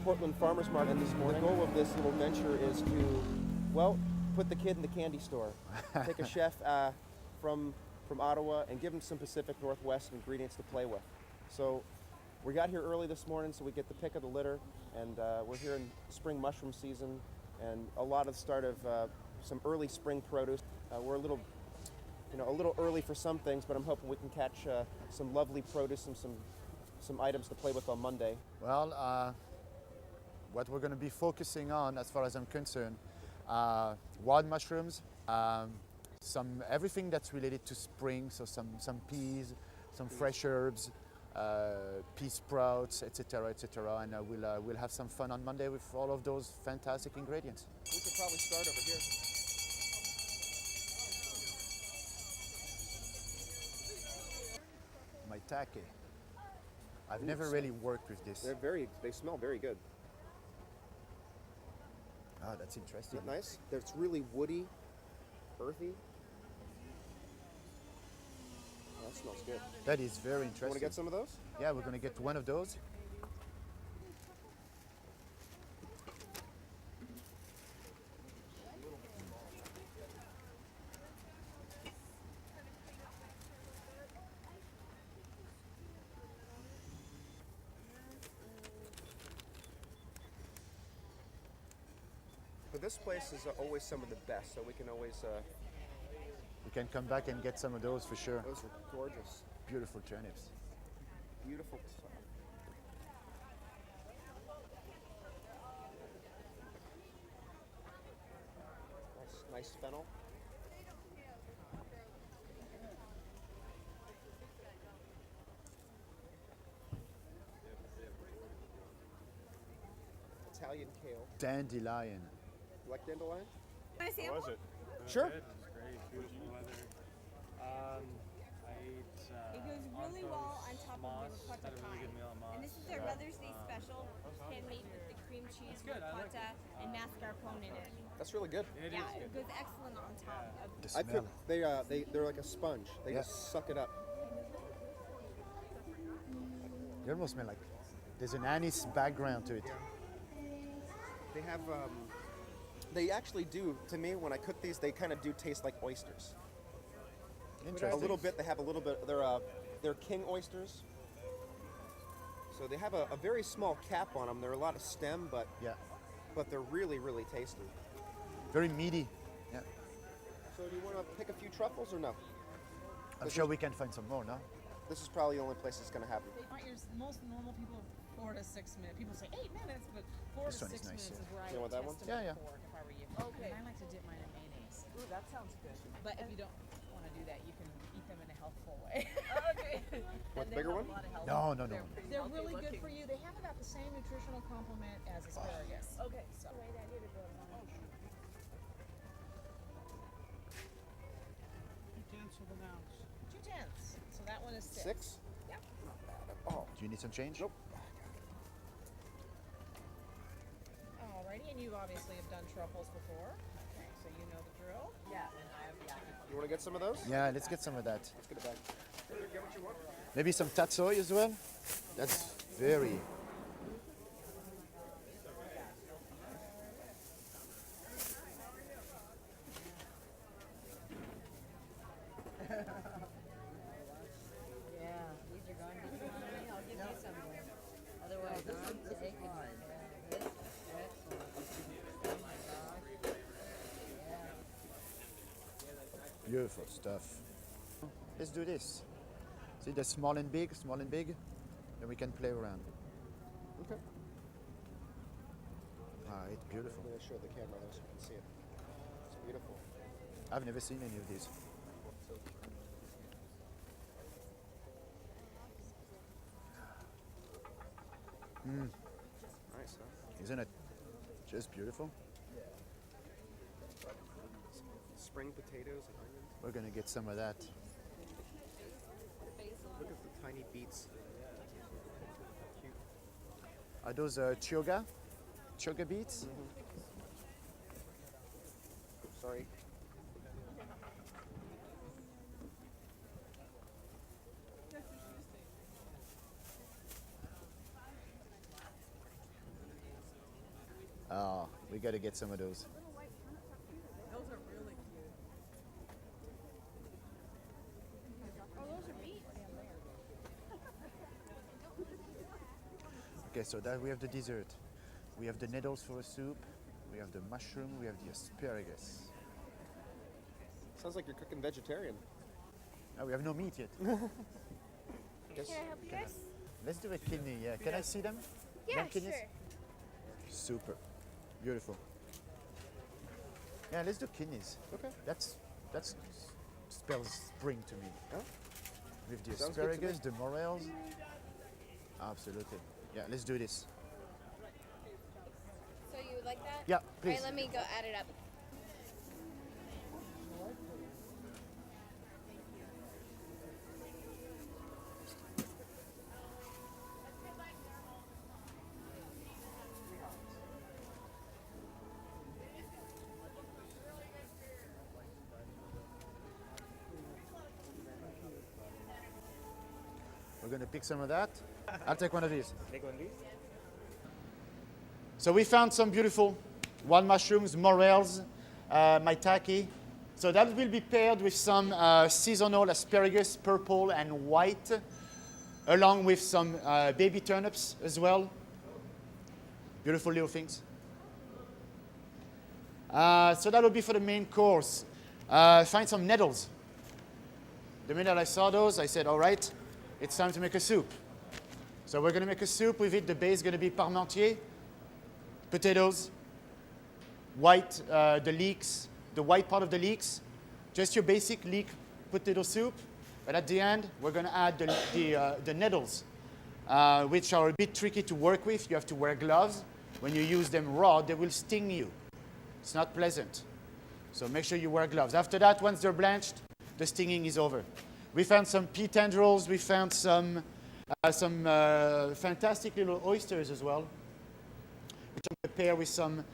Portland Farmers Market this morning. The goal of this little venture is to, well, put the kid in the candy store. Take a chef from Ottawa and give him some Pacific Northwest ingredients to play with. So we got here early this morning, so we get the pick of the litter, and we're here in spring mushroom season, and a lot of the start of some early spring produce. We're a little early for some things, but I'm hoping we can catch some lovely produce and some items to play with on Monday. Well, what we're going to be focusing on, as far as I'm concerned, wild mushrooms, everything that's related to spring, so some peas, some fresh herbs, pea sprouts, etc., etc. And we'll have some fun on Monday with all of those fantastic ingredients. We could probably start over here. Maitake. I've never really worked with this. They smell very good. Ah, that's interesting. Isn't that nice? It's really woody, earthy. Oh, that smells good. That is very interesting. You want to get some of those? Yeah, we're going to get one of those. But this place is always some of the best, so we can always... We can come back and get some of those for sure. Those are gorgeous. Beautiful turnips. Beautiful stuff. Nice fennel. Italian kale. Dandelion. You like dandelion? Can I see How it? was it? Sure. Good. It was great. Beautiful weather. I ate. It goes really well on top of Moss. ricotta Had a really pie. good meal at Moss. And this is their Mother's Day special, handmade with the cream cheese, good, I like ricotta, and mascarpone in it. That's really good. It Yeah, is it good. goes excellent on top of The I smell. think they're like a sponge. They Yeah. just suck it up. They almost smell like there's an anise background to it. They have, they actually do, to me, when I cook these, they kind of do taste like oysters. Interesting. A little bit, they have a little bit, they're king oysters. So they have a very small cap on them. They're a lot of stem, but Yeah. they're really, really tasty. Very meaty. Yeah. So do you want to pick a few truffles or no? I'm sure we can find some more, no? This is probably the only place it's going to happen. Most normal people, 4 to 6 minutes. People say 8 minutes, but 4 This to one is 6 nice, minutes yeah. is where I You would want that one? test Yeah, them yeah. for if I were you. Okay. And I like to dip mine in mayonnaise. Ooh, that sounds good. But if you don't want to do that, you can eat them in a healthful way. Okay. Want the bigger one? No, no, no. They're really good for you. They have about the same nutritional complement as asparagus. Okay. So. Wait, I need to go along. Two tenths. So that one is 6. 6? Yep. Oh, Do you need some change? nope. Alrighty, and you obviously have done truffles before. Okay, so you know the drill. Yeah. You want to get some of those? Yeah, let's get some of that. Let's get it back. Get what you want. Maybe some tatsoi as well? That's very... Yeah, these are going to be mine. I'll give you some more. Otherwise, I'm taking this. Excellent. Oh my gosh. Yeah. Beautiful stuff. Let's do this. See the small and big, then we can play around. Okay. Ah, it's beautiful. I'm going to show the camera though so you can see it. It's beautiful. I've never seen any of these. Nice, huh? Isn't it just beautiful? Spring potatoes and onions. We're gonna get some of that. Look at the tiny beets. Cute. Are those chaga? Chaga beets? Sorry. Oh, we got to get some of those. Those are really cute. Oh, those are meat. Okay, so that we have the dessert. We have the nettles for a soup. We have the mushroom. We have the asparagus. Sounds like you're cooking vegetarian. Oh, we have no meat yet. Yes. Can I help you guys? Let's do a kidney. Yeah. Can I see them? Yeah, Them kidneys? sure. Super. Beautiful. Yeah, let's do kidneys. Okay. That's spells spring to me. Oh. With the Sounds good to asparagus, the morels. Absolutely. Yeah, let's do this. So you would like that? Yeah, All please. right, let me go add it up. We're gonna pick some of that. I'll take one of these. Take one of these. So we found some beautiful wild mushrooms, morels, maitake. So that will be paired with some seasonal asparagus, purple and white, along with some baby turnips as well. Beautiful little things. So that will be for the main course. Find some nettles. The minute I saw those, I said, all right, it's time to make a soup. So we're going to make a soup with it. The base is going to be parmentier, potatoes, white, the leeks, the white part of the leeks, just your basic leek potato soup. But at the end, we're going to add the nettles, which are a bit tricky to work with. You have to wear gloves. When you use them raw, they will sting you. It's not pleasant. So make sure you wear gloves. After that, once they're blanched, the stinging is over. We found some pea tendrils. We found some fantastic little oysters as well, which I'm going to pair with some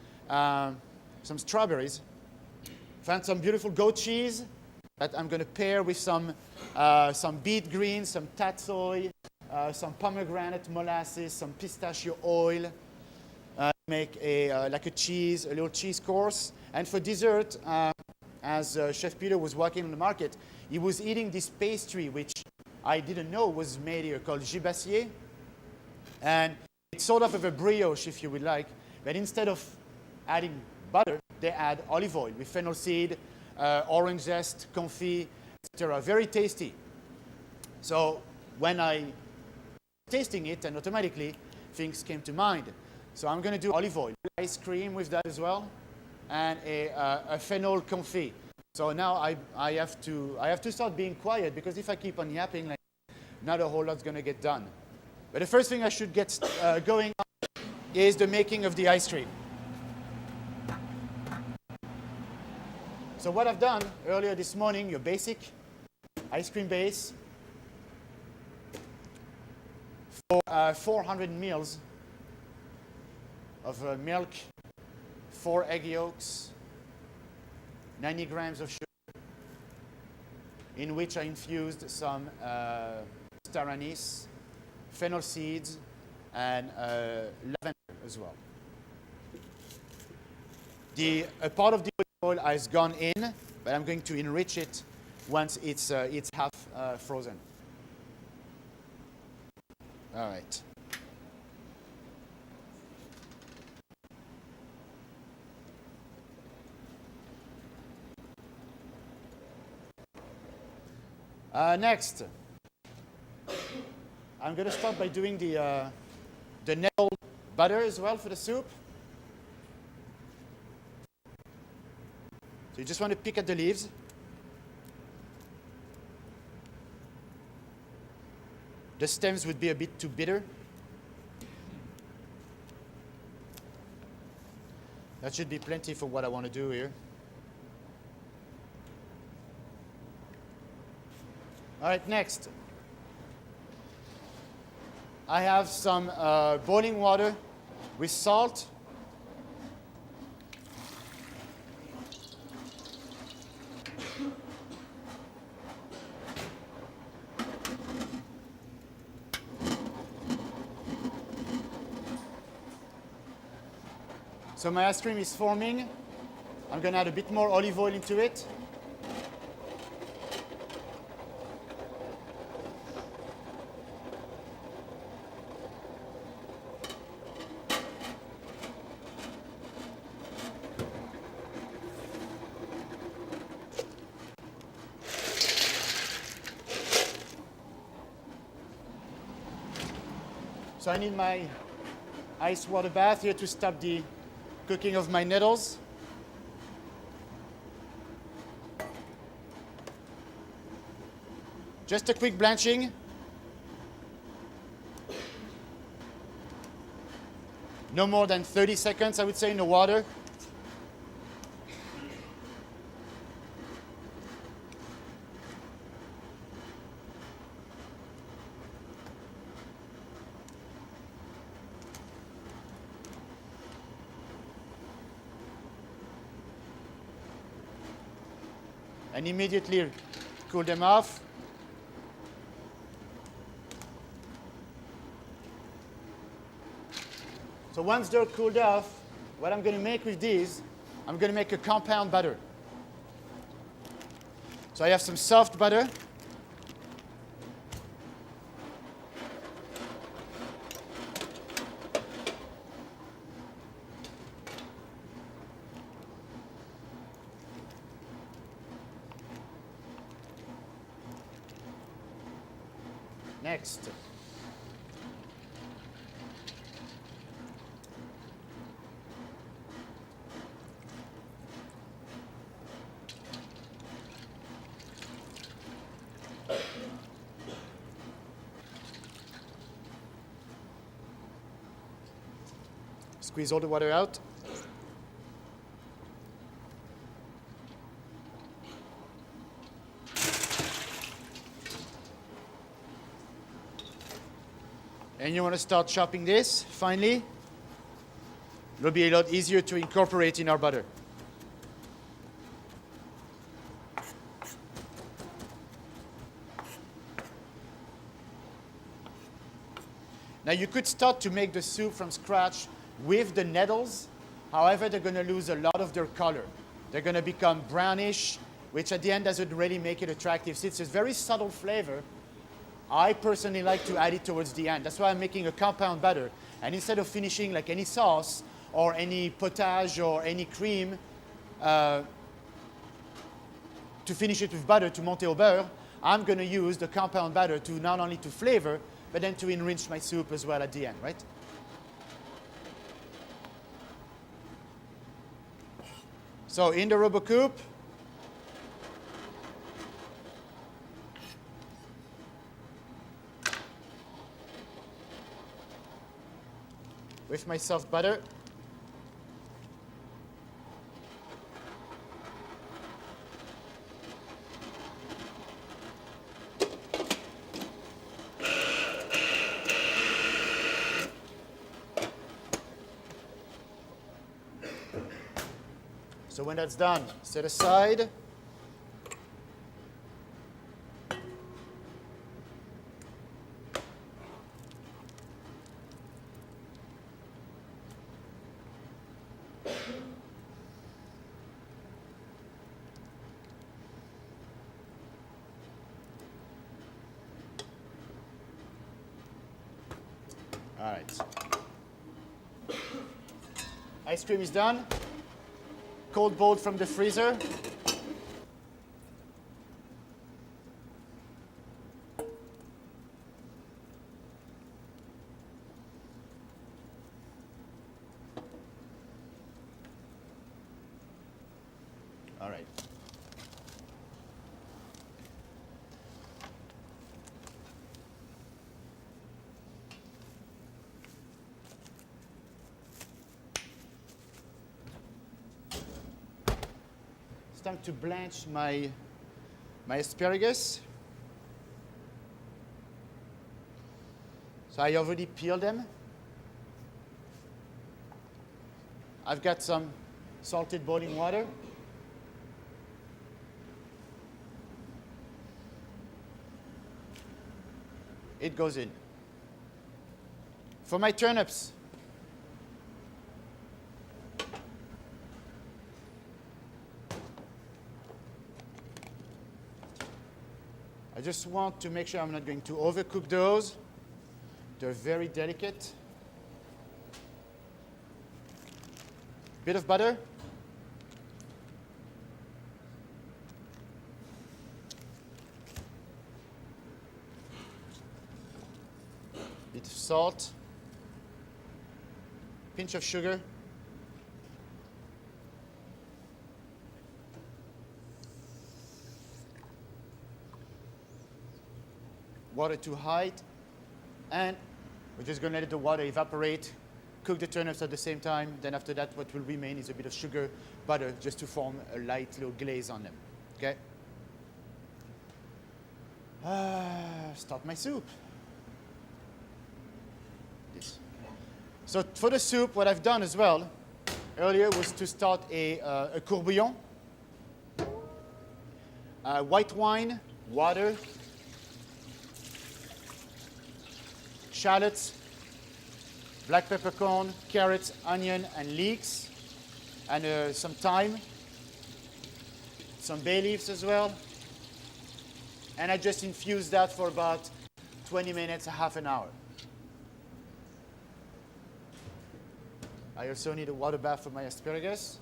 strawberries. Found some beautiful goat cheese that I'm going to pair with some beet greens, some tatsoi, some pomegranate molasses, some pistachio oil. Make a little cheese course. And for dessert, as Chef Peter was walking on the market, he was eating this pastry, which I didn't know was made here, called gibassier. And it's sort of a brioche, if you would like, but instead of adding butter, they add olive oil with fennel seed, orange zest, confit, etc. Very tasty. So when I was tasting it, and automatically things came to mind. So I'm going to do olive oil, ice cream with that as well, and a fennel confit. So now I have to start being quiet, because if I keep on yapping, like, not a whole lot's going to get done. But the first thing I should get going on is the making of the ice cream. So what I've done earlier this morning, your basic ice cream base for 400 mils of milk, 4 egg yolks, 90 grams of sugar, in which I infused some star anise, fennel seeds, and lavender as well. A part of the oil has gone in, but I'm going to enrich it once it's half frozen. All right. Next, I'm going to start by doing the nettle butter as well for the soup. So you just want to pick at the leaves. The stems would be a bit too bitter. That should be plenty for what I want to do here. All right, next. I have some boiling water with salt. So my ice cream is forming. I'm going to add a bit more olive oil into it. So I need my ice water bath here to stop the cooking of my nettles. Just a quick blanching. No more than 30 seconds, I would say, in the water. And immediately cool them off. So once they're cooled off, what I'm going to make with these, I'm going to make a compound butter. So I have some soft butter. Next. Squeeze all the water out. And you want to start chopping this finely. It'll be a lot easier to incorporate in our butter. Now you could start to make the soup from scratch with the nettles. However, they're going to lose a lot of their color. They're going to become brownish, which at the end doesn't really make it attractive. See, it's a very subtle flavor. I personally like to add it towards the end. That's why I'm making a compound butter. And instead of finishing like any sauce or any potage or any cream to finish it with butter, to monter au beurre, I'm going to use the compound butter to not only to flavor, but then to enrich my soup as well at the end, right? So in the RoboCoupe, with my soft butter, so when that's done, set aside. All right. Ice cream is done. Cold boiled from the freezer. All right. It's time to blanch my asparagus. So I already peeled them. I've got some salted boiling water. It goes in. For my turnips, just want to make sure I'm not going to overcook those. They're very delicate. Bit of butter. Bit of salt. Pinch of sugar. Water to height, and we're just going to let the water evaporate, cook the turnips at the same time. Then after that, what will remain is a bit of sugar, butter, just to form a light little glaze on them. Okay? Start my soup. This. So for the soup, what I've done as well earlier was to start a courbouillon, white wine, water, shallots, black peppercorn, carrots, onion, and leeks, and some thyme, some bay leaves as well. And I just infuse that for about 20 minutes, half an hour. I also need a water bath for my asparagus.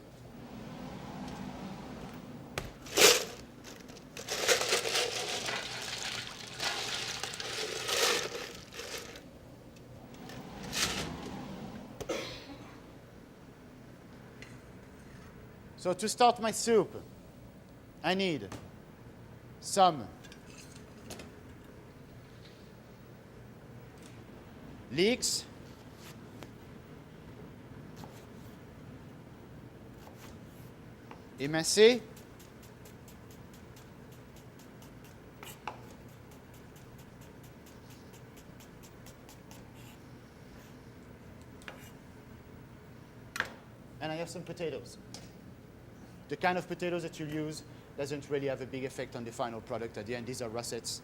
So to start my soup, I need some leeks, émincés, and I have some potatoes. The kind of potatoes that you use doesn't really have a big effect on the final product at the end. These are russets.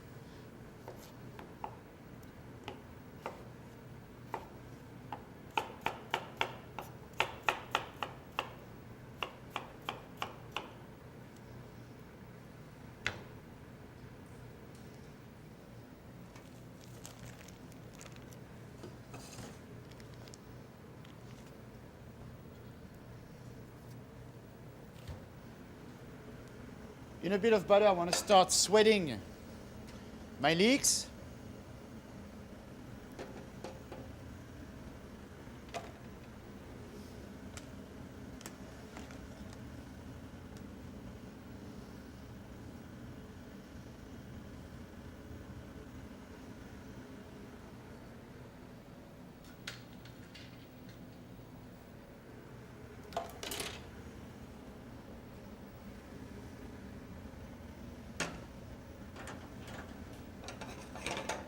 In a bit of butter, I want to start sweating my leeks.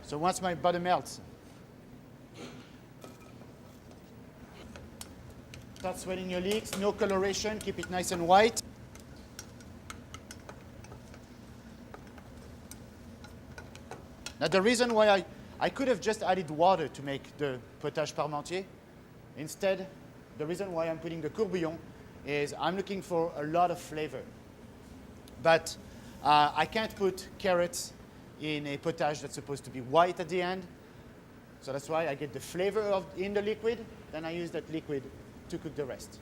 So once my butter melts, start sweating your leeks, no coloration, keep it nice and white. Now the reason why I could have just added water to make the potage parmentier. Instead, the reason why I'm putting the courbouillon is I'm looking for a lot of flavor. But I can't put carrots in a potage that's supposed to be white at the end. So that's why I get the flavor in the liquid, then I use that liquid to cook the rest.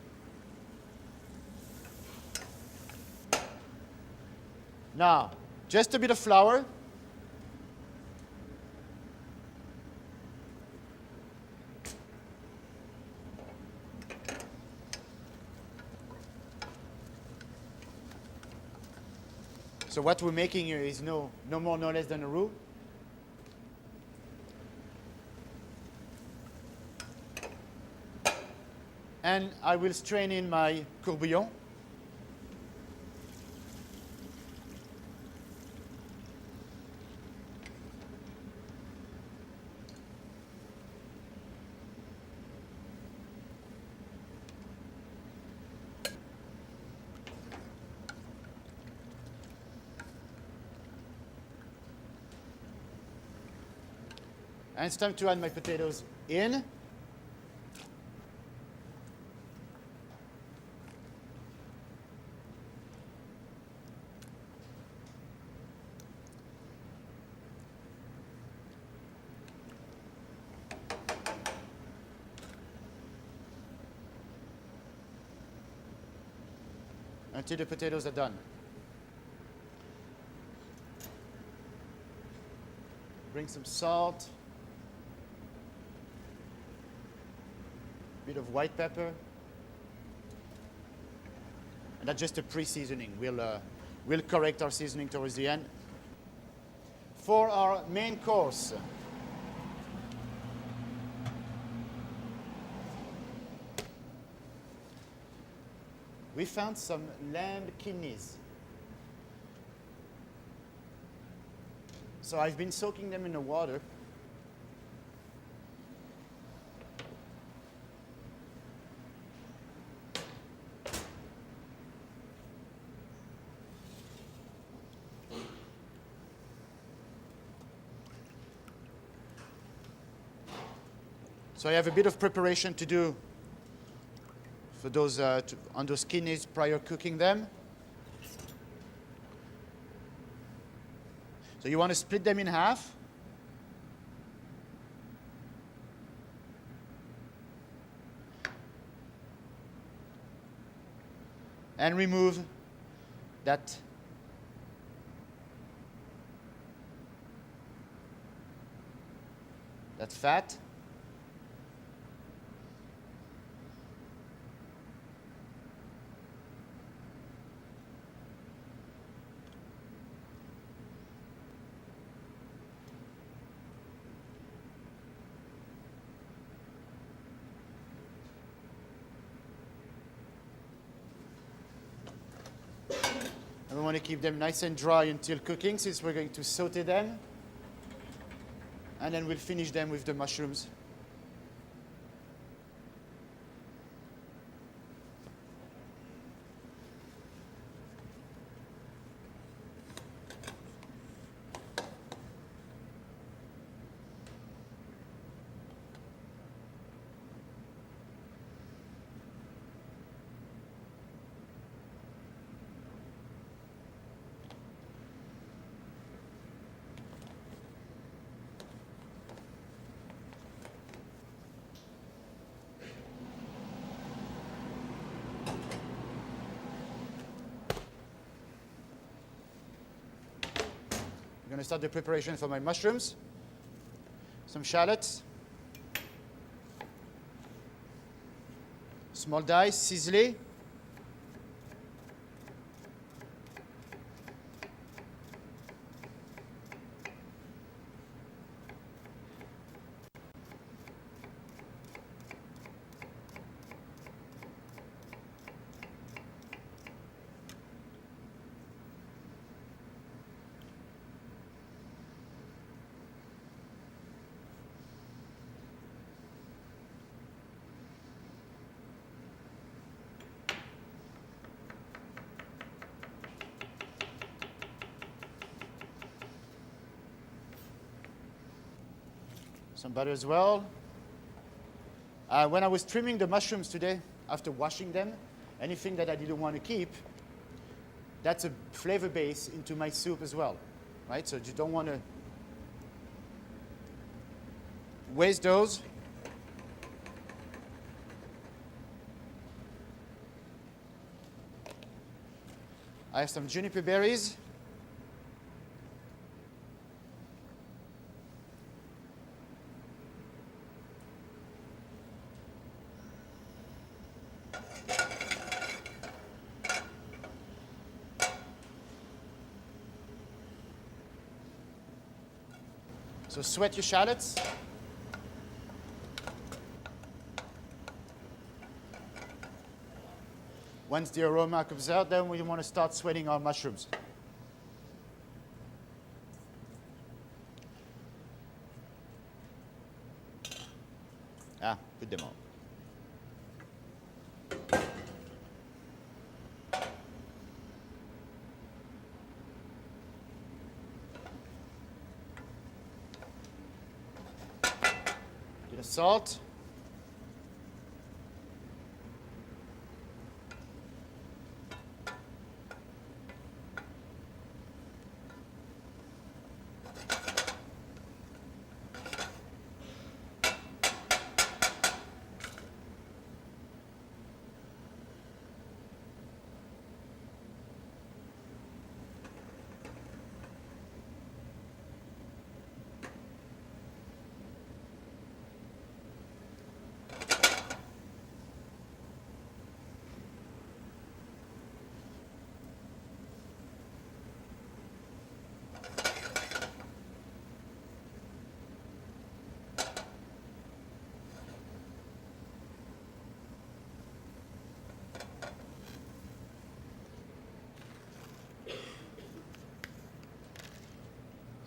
Now, just a bit of flour. So what we're making here is no more, no less than a roux. And I will strain in my courbouillon. And it's time to add my potatoes in. until the potatoes are done. Bring some salt, bit of white pepper, and that's just a pre-seasoning. We'll correct our seasoning towards the end. For our main course, we found some lamb kidneys. So I've been soaking them in the water. So I have a bit of preparation to do for those on those kidneys prior cooking them. So you want to split them in half. And remove that fat. And we want to keep them nice and dry until cooking, since we're going to saute them. And then we'll finish them with the mushrooms. I'm going to start the preparation for my mushrooms. Some shallots. Small dice, ciselé. Some butter as well. When I was trimming the mushrooms today, after washing them, anything that I didn't want to keep, that's a flavor base into my soup as well, right? So you don't want to waste those. I have some juniper berries. So sweat your shallots. Once the aroma comes out, then we want to start sweating our mushrooms. Put them on. Bit of salt.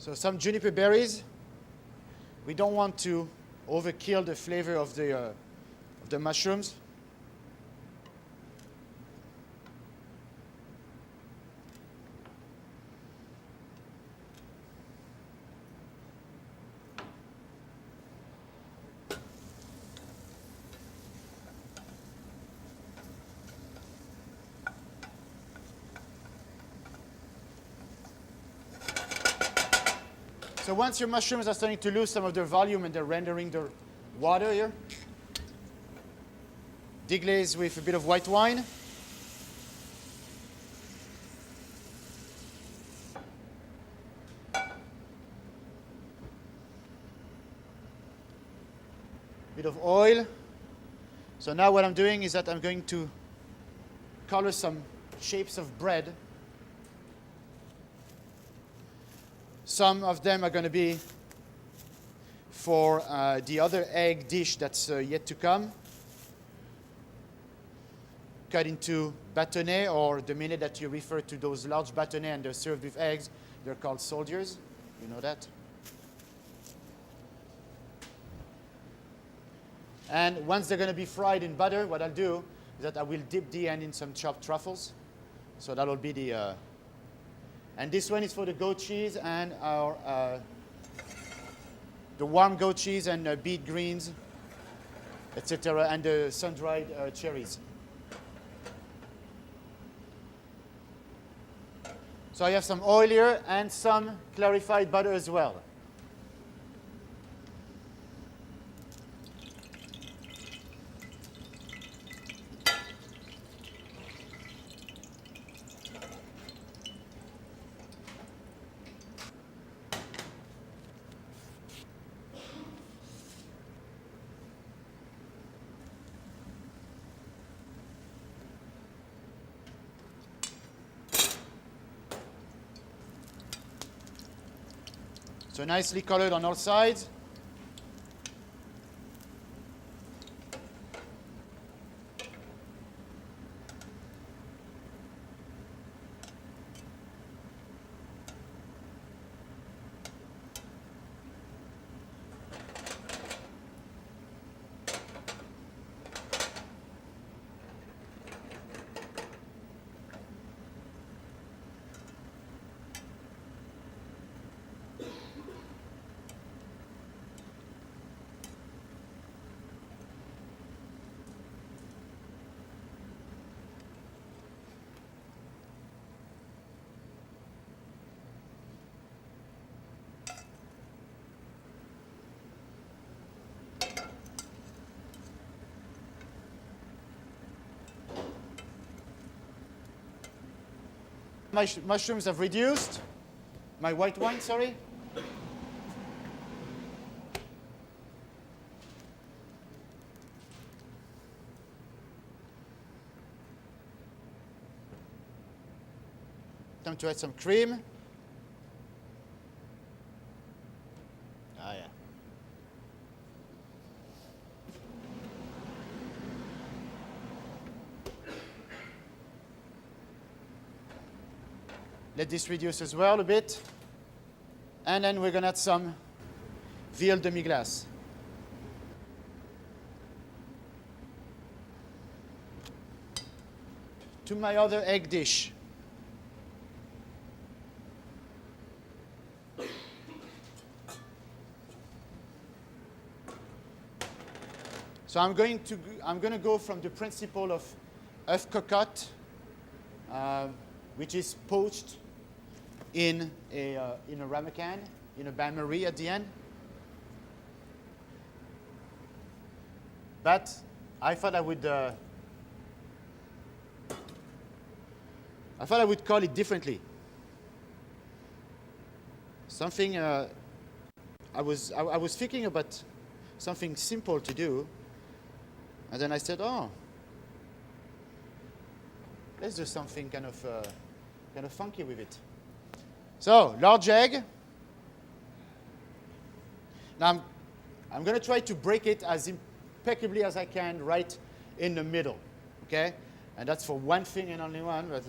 So some juniper berries. We don't want to overkill the flavor of the mushrooms. So once your mushrooms are starting to lose some of their volume and they're rendering the water here, deglaze with a bit of white wine. Bit of oil. So now what I'm doing is that I'm going to color some shapes of bread. Some of them are going to be for the other egg dish that's yet to come. Cut into bâtonnets, or the minute that you refer to those large bâtonnets and they're served with eggs, they're called soldiers. You know that? And once they're going to be fried in butter, what I'll do is that I will dip the end in some chopped truffles. So that'll be the... and this one is for the goat cheese and our the warm goat cheese and beet greens, etc., and the sun-dried cherries. So I have some oil here and some clarified butter as well. So nicely colored on all sides. My mushrooms have reduced. My white wine, sorry. Time to add some cream. Ah, yeah. Let this reduce as well a bit. And then we're going to add some veal demi-glace. To my other egg dish. So I'm going to go from the principle of œuf cocotte, which is poached in a ramekin, in a bain-marie at the end. But I thought I would call it differently. Something I was thinking about something simple to do, and then I said, oh, let's do something kind of funky with it. So, large egg. Now, I'm going to try to break it as impeccably as I can right in the middle, okay? And that's for one thing and only one, but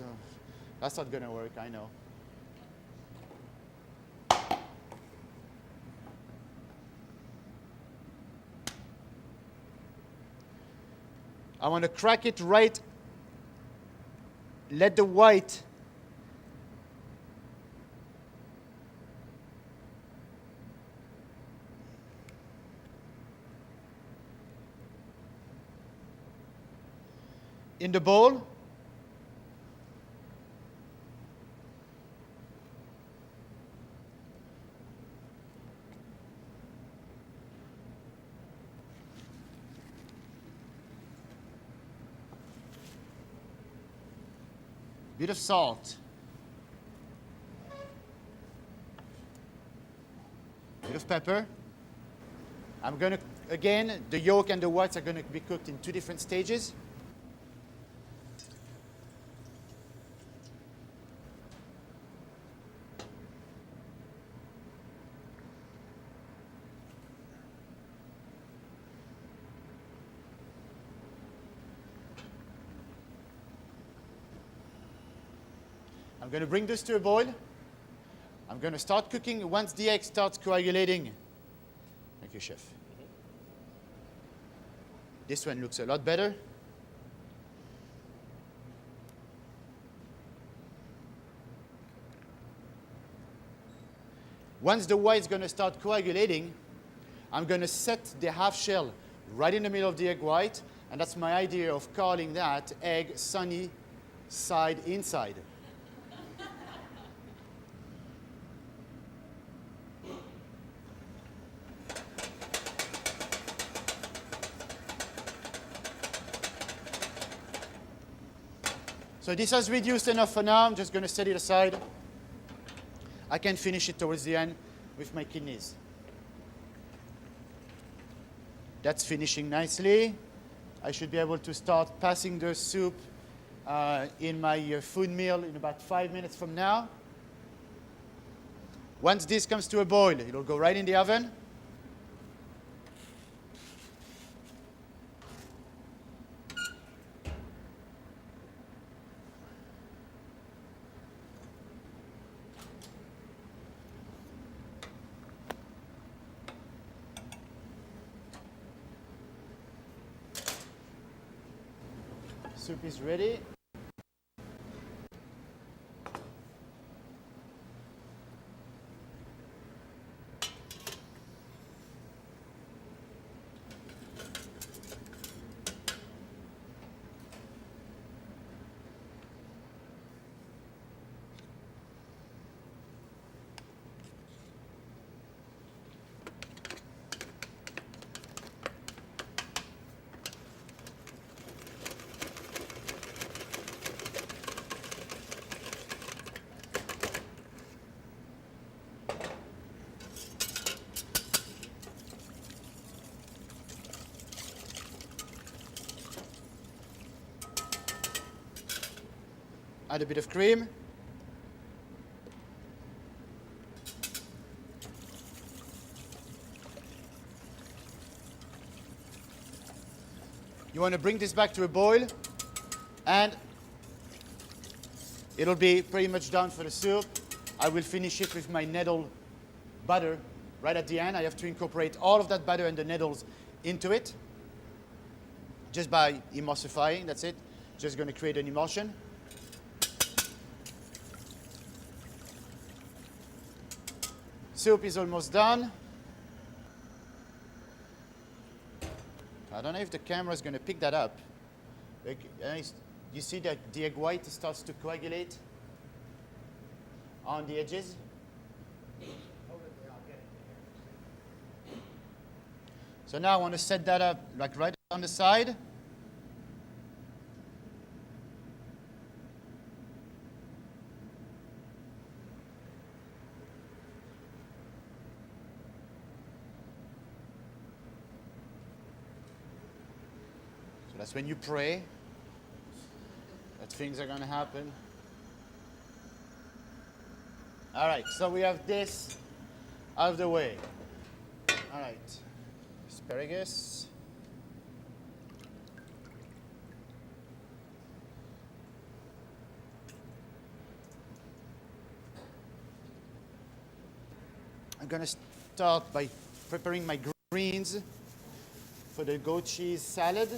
that's not going to work, I know. I want to crack it right. Let the white in the bowl. Bit of salt. Bit of pepper. I'm going to, again, the yolk and the whites are going to be cooked in 2 different stages. I'm going to bring this to a boil. I'm going to start cooking once the egg starts coagulating. Thank you, chef. This one looks a lot better. Once the white is going to start coagulating, I'm going to set the half shell right in the middle of the egg white, and that's my idea of calling that egg sunny side inside. So this has reduced enough for now. I'm just going to set it aside. I can finish it towards the end with my kidneys. That's finishing nicely. I should be able to start passing the soup in my food meal in about 5 minutes from now. Once this comes to a boil, it'll go right in the oven. Soup is ready. Add a bit of cream. You want to bring this back to a boil, and it'll be pretty much done for the soup. I will finish it with my nettle butter right at the end. I have to incorporate all of that butter and the nettles into it just by emulsifying. That's it. Just going to create an emulsion. Soup is almost done. I don't know if the camera is going to pick that up. You see that the egg white starts to coagulate on the edges? So now I want to set that up like right on the side. That's when you pray that things are going to happen. All right, so we have this out of the way. All right, asparagus. I'm going to start by preparing my greens for the goat cheese salad.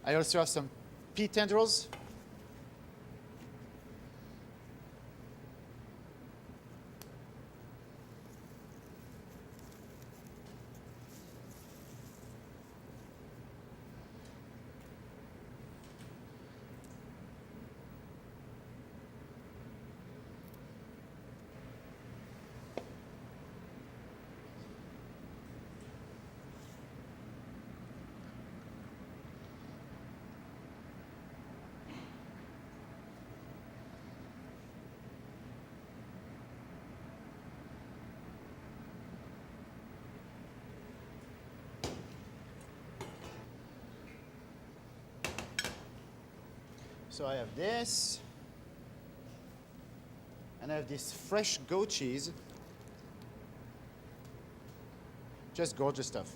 I also have some pea tendrils. So I have this, and I have this fresh goat cheese. Just gorgeous stuff.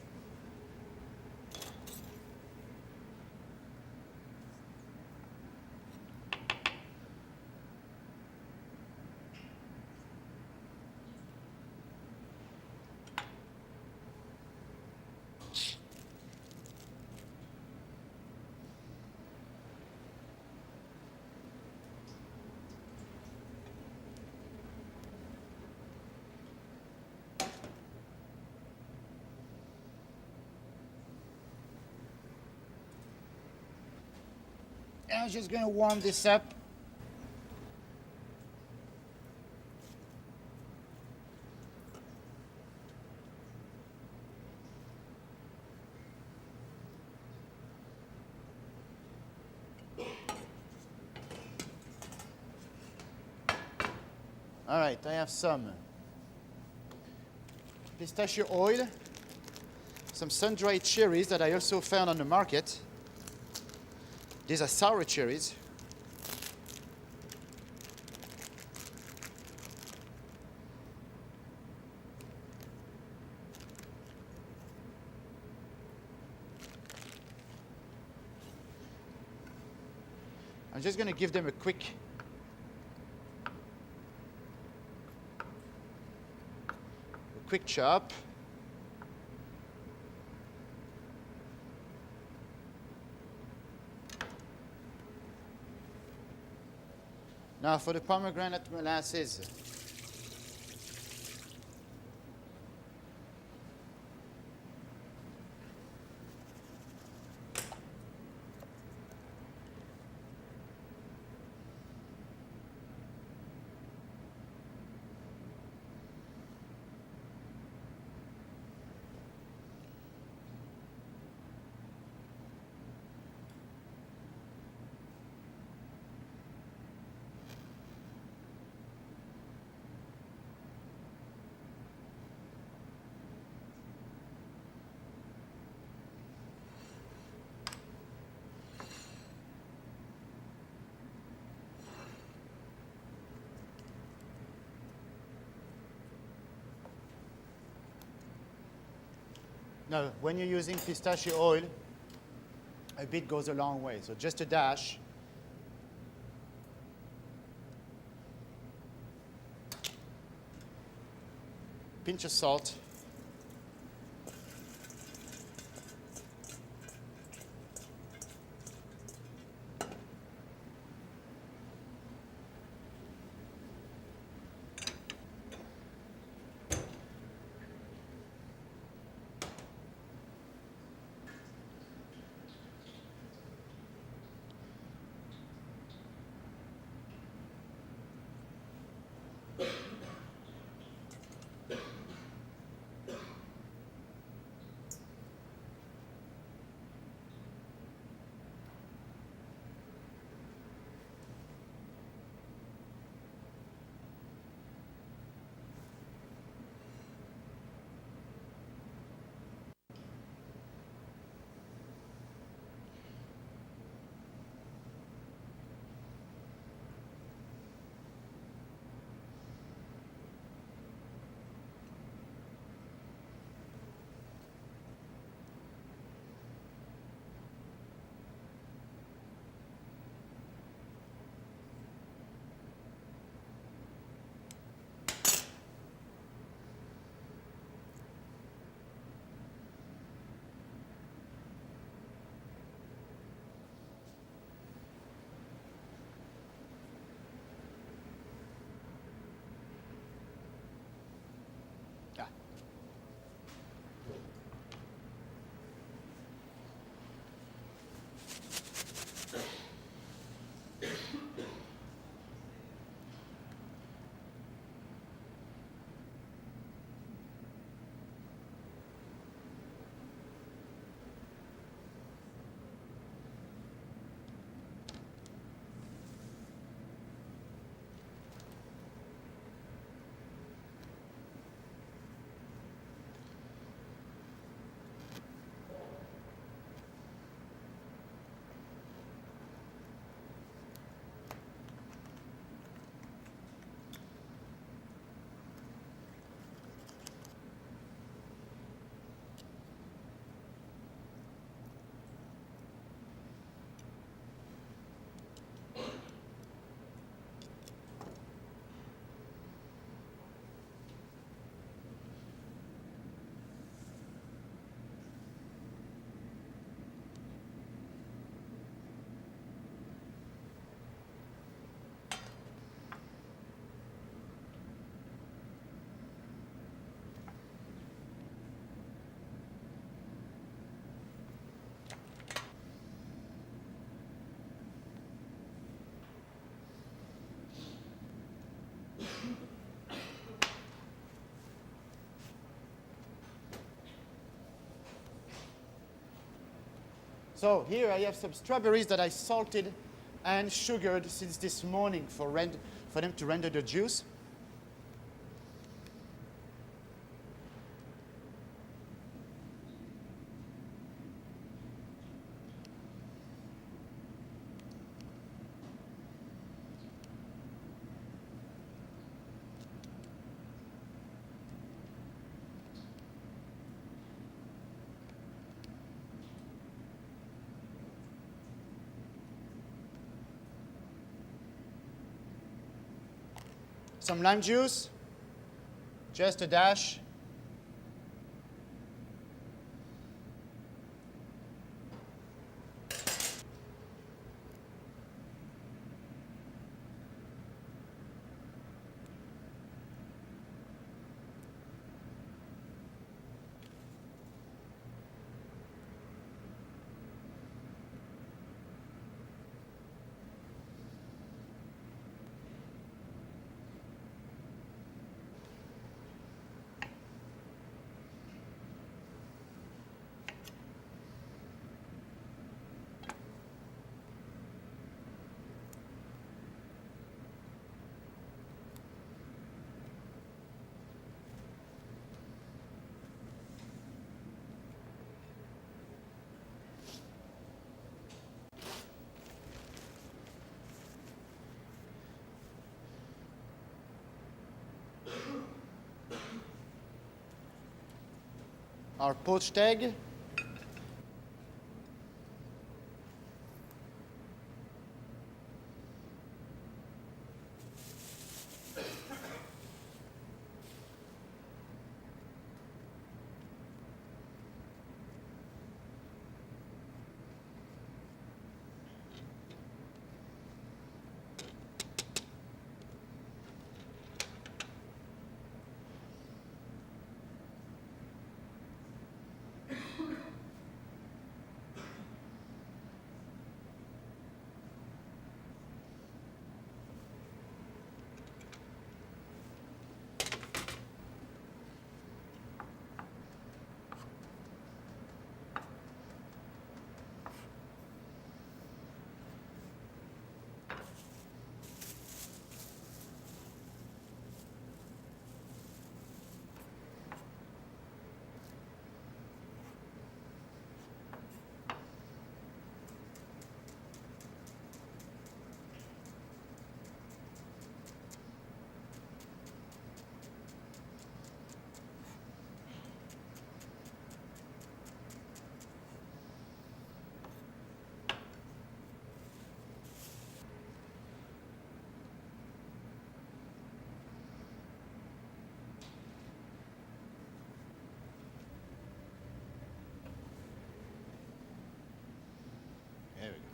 And I'm just going to warm this up. All right, I have some pistachio oil, some sun-dried cherries that I also found on the market. These are sour cherries. I'm just going to give them a quick chop. Now for the pomegranate molasses. Now, when you're using pistachio oil, a bit goes a long way. So just a dash. Pinch of salt. So here I have some strawberries that I salted and sugared since this morning for them to render the juice. Some lime juice, just a dash. Our poached egg. There we go.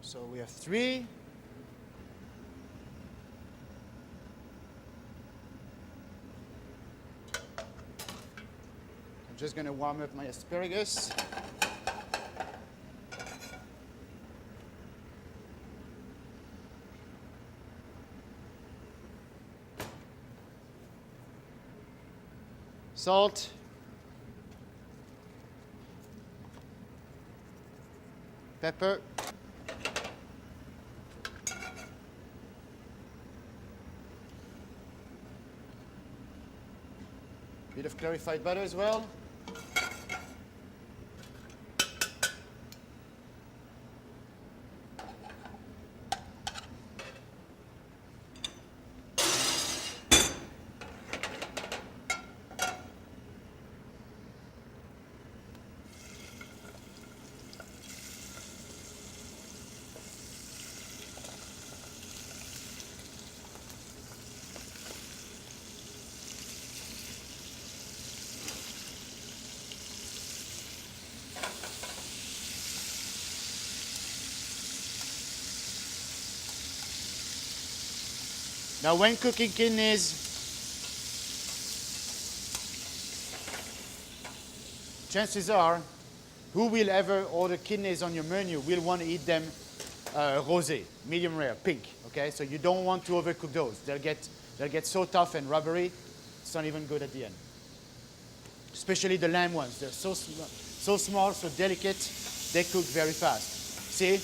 So we have 3. I'm just going to warm up my asparagus. Salt. Pepper. Bit of clarified butter as well. Now, when cooking kidneys, chances are, who will ever order kidneys on your menu will want to eat them rosé, medium rare, pink. Okay, so you don't want to overcook those. They'll get so tough and rubbery, it's not even good at the end. Especially the lamb ones. They're so small, so delicate, they cook very fast. See,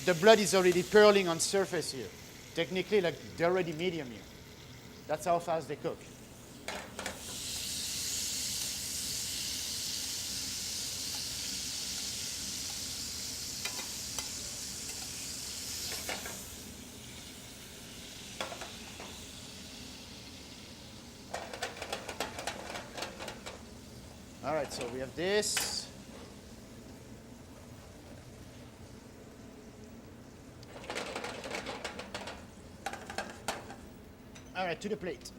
the blood is already purling on surface here. Technically, like they're already medium here. That's how fast they cook. All right, so we have this. All right, to the plate.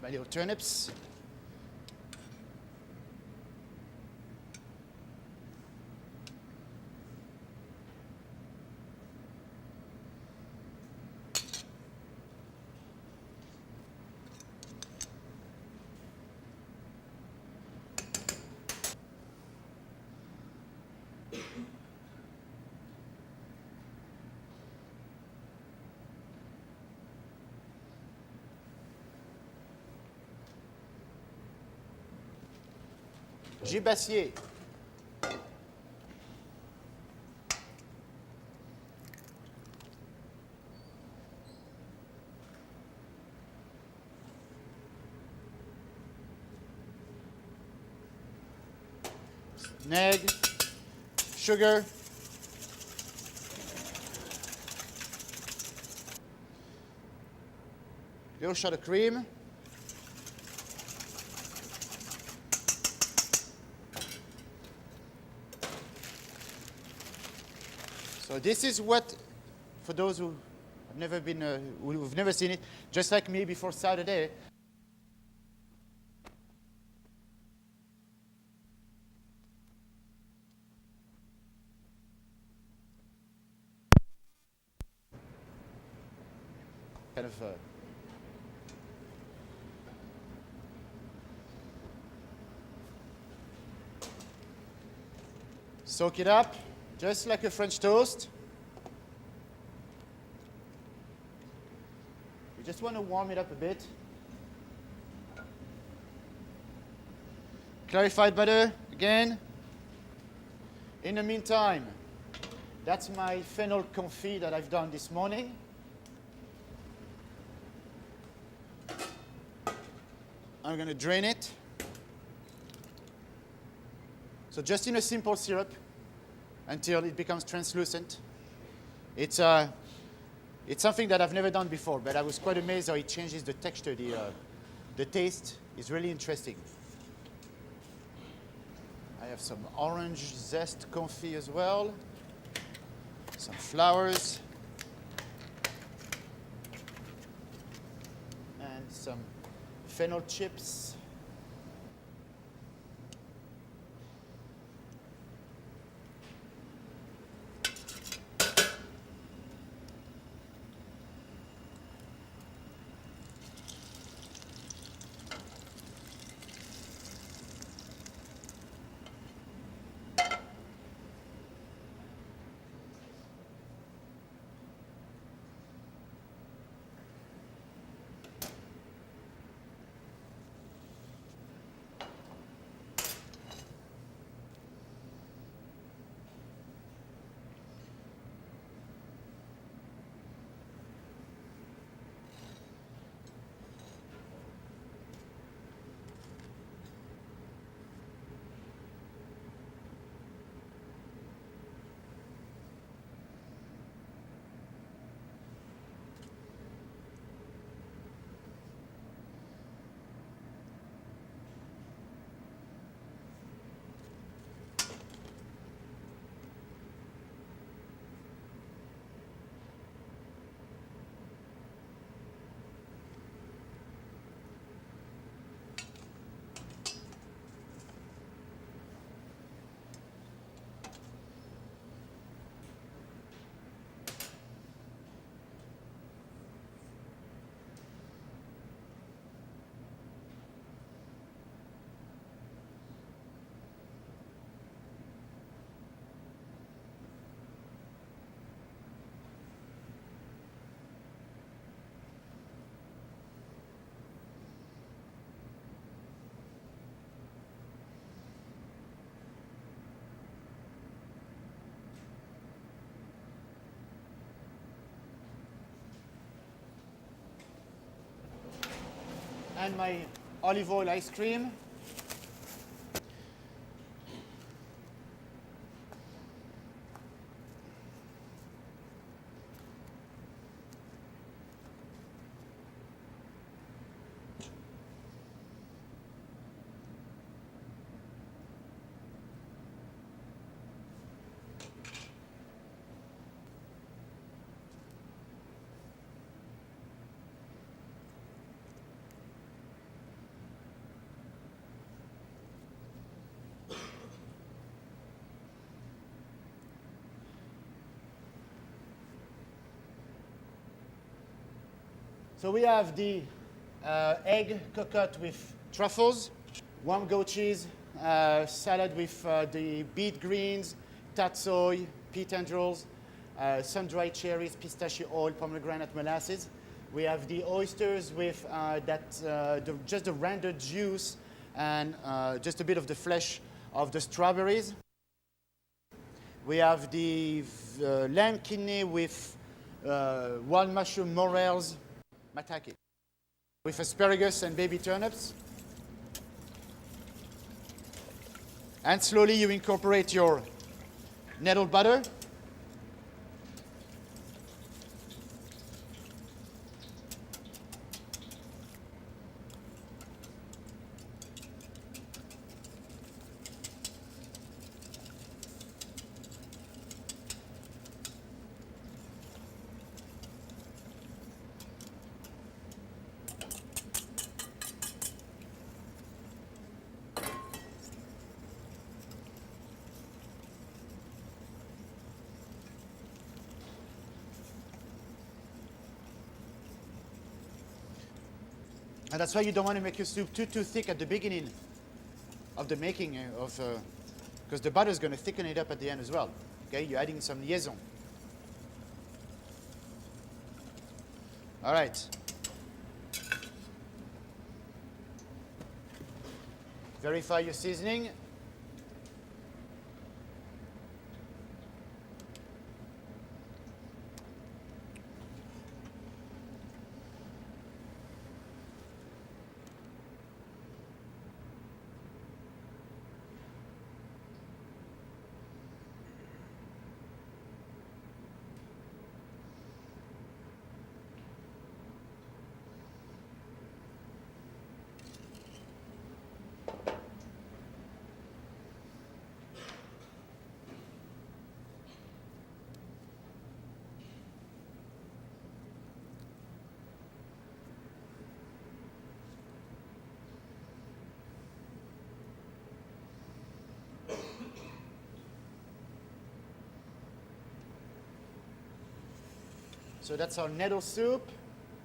My little turnips. Gibassier. Neg, sugar, little shot of cream. So this is what, for those who have never been, who've never seen it, just like me before Saturday, kind of soak it up, just like a French toast. You just want to warm it up a bit. Clarified butter again. In the meantime, that's my fennel confit that I've done this morning. I'm going to drain it. So just in a simple syrup until it becomes translucent. It's something that I've never done before, but I was quite amazed how it changes the texture. The taste is really interesting. I have some orange zest confit as well, some flowers, and some fennel chips. And my olive oil ice cream. So we have the egg cocotte with truffles, warm goat cheese, salad with the beet greens, tatsoi, pea tendrils, sun-dried cherries, pistachio oil, pomegranate molasses. We have the oysters with just the rendered juice and just a bit of the flesh of the strawberries. We have the lamb kidney with wild mushroom morels, matake, with asparagus and baby turnips. And slowly you incorporate your nettle butter. And that's why you don't want to make your soup too thick at the beginning of the making because the butter is going to thicken it up at the end as well. Okay, you're adding some liaison. All right. Verify your seasoning. So that's our nettle soup.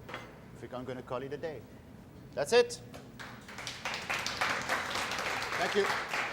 I think I'm going to call it a day. That's it. Thank you.